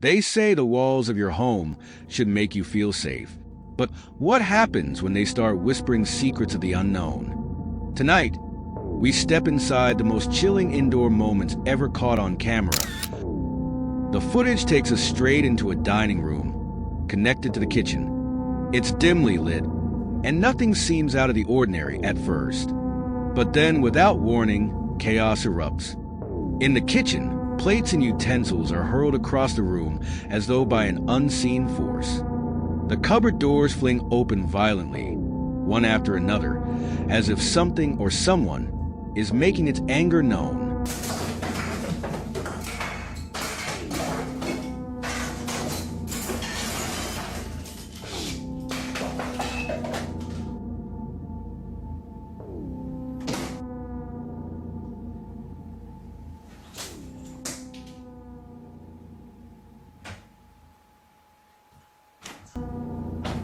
They say the walls of your home should make you feel safe. But what happens when they start whispering secrets of the unknown? Tonight, we step inside the most chilling indoor moments ever caught on camera. The footage takes us straight into a dining room, connected to the kitchen. It's dimly lit, and nothing seems out of the ordinary at first. But then, without warning, chaos erupts. In the kitchen, plates and utensils are hurled across the room as though by an unseen force. The cupboard doors fling open violently, one after another, as if something or someone is making its anger known.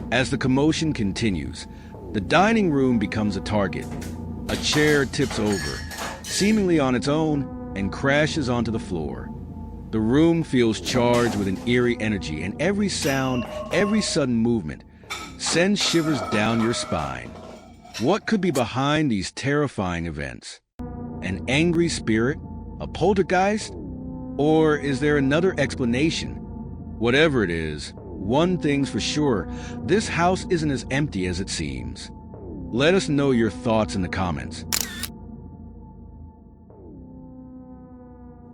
As the commotion continues, the dining room becomes a target. A chair tips over, seemingly on its own, and crashes onto the floor. The room feels charged with an eerie energy, and every sound, every sudden movement, sends shivers down your spine. What could be behind these terrifying events? An angry spirit? A poltergeist? Or is there another explanation? Whatever it is, one thing's for sure, this house isn't as empty as it seems. Let us know your thoughts in the comments.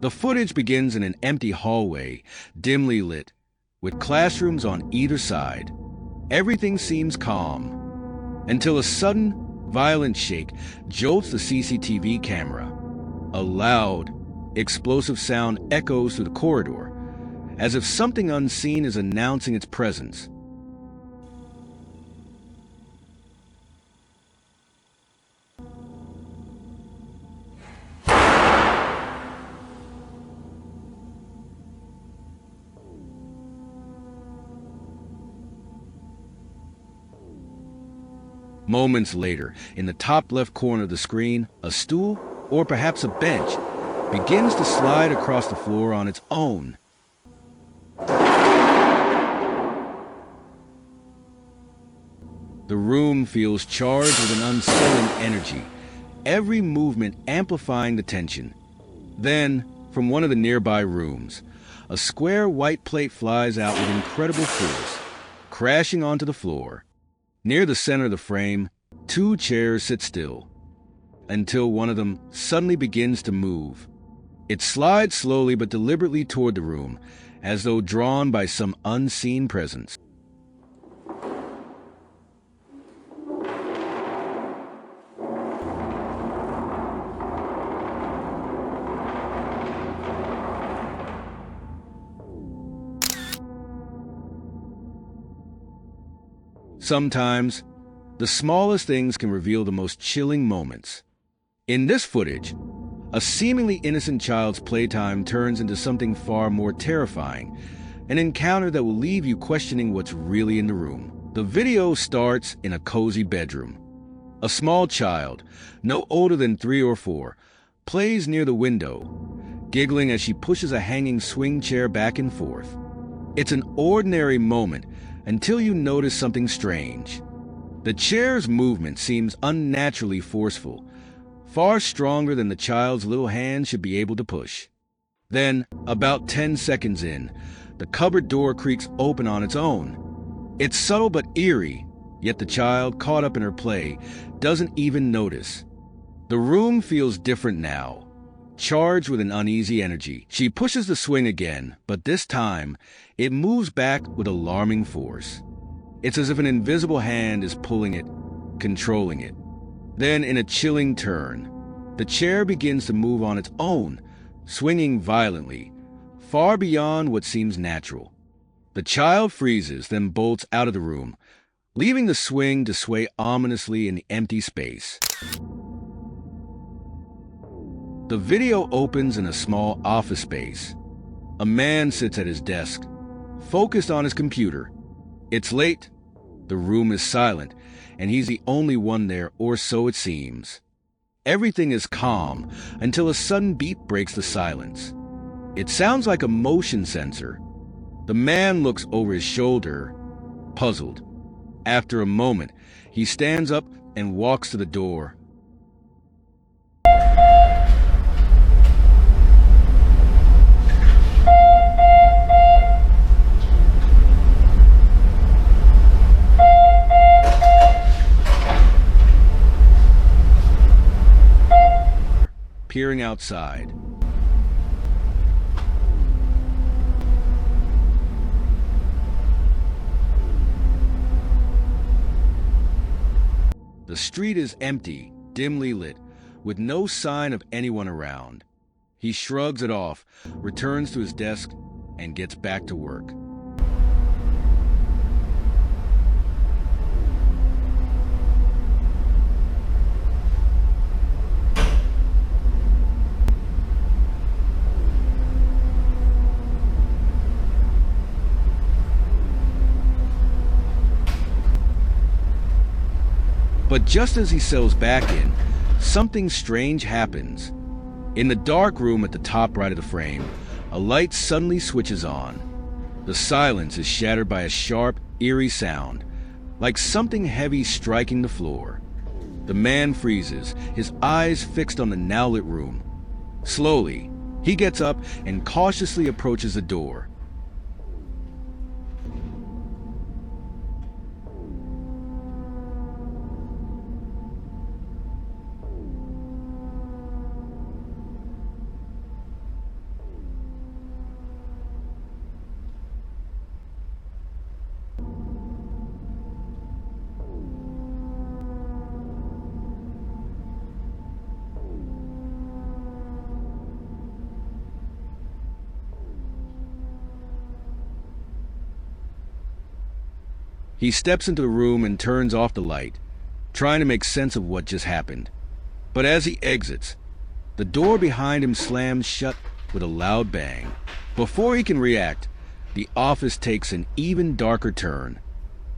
The footage begins in an empty hallway, dimly lit, with classrooms on either side. Everything seems calm, until a sudden, violent shake jolts the CCTV camera. A loud, explosive sound echoes through the corridor, as if something unseen is announcing its presence. Moments later, in the top left corner of the screen, a stool, or perhaps a bench, begins to slide across the floor on its own. The room feels charged with an unsettling energy, every movement amplifying the tension. Then, from one of the nearby rooms, a square white plate flies out with incredible force, crashing onto the floor. Near the center of the frame, two chairs sit still, until one of them suddenly begins to move. It slides slowly but deliberately toward the room, as though drawn by some unseen presence. Sometimes, the smallest things can reveal the most chilling moments. In this footage, a seemingly innocent child's playtime turns into something far more terrifying, an encounter that will leave you questioning what's really in the room. The video starts in a cozy bedroom. A small child, no older than 3 or 4, plays near the window, giggling as she pushes a hanging swing chair back and forth. It's an ordinary moment until you notice something strange. The chair's movement seems unnaturally forceful, far stronger than the child's little hand should be able to push. Then, about 10 seconds in, the cupboard door creaks open on its own. It's subtle but eerie, yet the child, caught up in her play, doesn't even notice. The room feels different now, charged with an uneasy energy. She pushes the swing again, but this time, it moves back with alarming force. It's as if an invisible hand is pulling it, controlling it. Then, in a chilling turn, the chair begins to move on its own, swinging violently, far beyond what seems natural. The child freezes, then bolts out of the room, leaving the swing to sway ominously in the empty space. The video opens in a small office space. A man sits at his desk, focused on his computer. It's late, the room is silent, and he's the only one there, or so it seems. Everything is calm until a sudden beep breaks the silence. It sounds like a motion sensor. The man looks over his shoulder, puzzled. After a moment, he stands up and walks to the door. Peering outside. The street is empty, dimly lit, with no sign of anyone around. He shrugs it off, returns to his desk, and gets back to work. But just as he settles back in, something strange happens. In the dark room at the top right of the frame, a light suddenly switches on. The silence is shattered by a sharp, eerie sound, like something heavy striking the floor. The man freezes, his eyes fixed on the now lit room. Slowly, he gets up and cautiously approaches the door. He steps into the room and turns off the light, trying to make sense of what just happened. But as he exits, the door behind him slams shut with a loud bang. Before he can react, the office takes an even darker turn.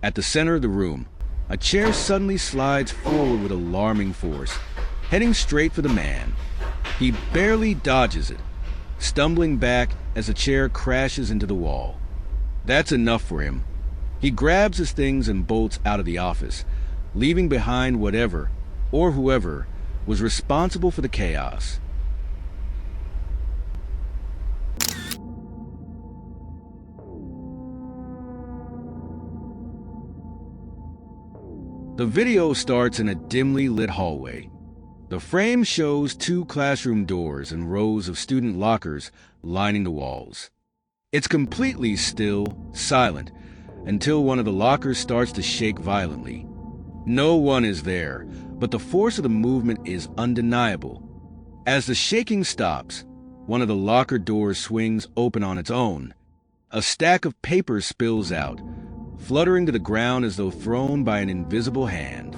At the center of the room, a chair suddenly slides forward with alarming force, heading straight for the man. He barely dodges it, stumbling back as the chair crashes into the wall. That's enough for him. He grabs his things and bolts out of the office, leaving behind whatever or whoever was responsible for the chaos. The video starts in a dimly lit hallway. The frame shows 2 classroom doors and rows of student lockers lining the walls. It's completely still, silent, until one of the lockers starts to shake violently. No one is there, but the force of the movement is undeniable. As the shaking stops, one of the locker doors swings open on its own. A stack of papers spills out, fluttering to the ground as though thrown by an invisible hand.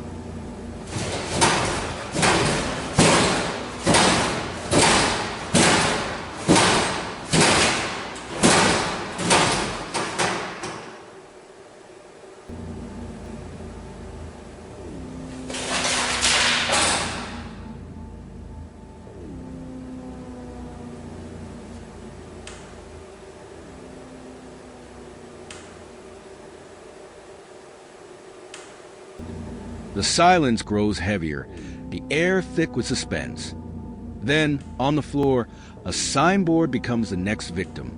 The silence grows heavier, the air thick with suspense. Then, on the floor, a signboard becomes the next victim.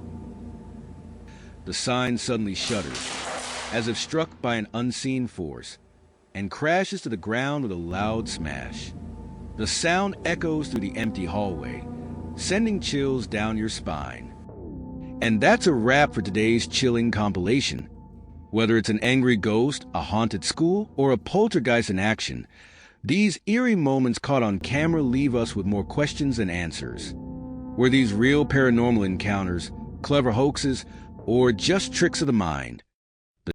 The sign suddenly shudders, as if struck by an unseen force, and crashes to the ground with a loud smash. The sound echoes through the empty hallway, sending chills down your spine. And that's a wrap for today's chilling compilation. Whether it's an angry ghost, a haunted school, or a poltergeist in action, these eerie moments caught on camera leave us with more questions than answers. Were these real paranormal encounters, clever hoaxes, or just tricks of the mind?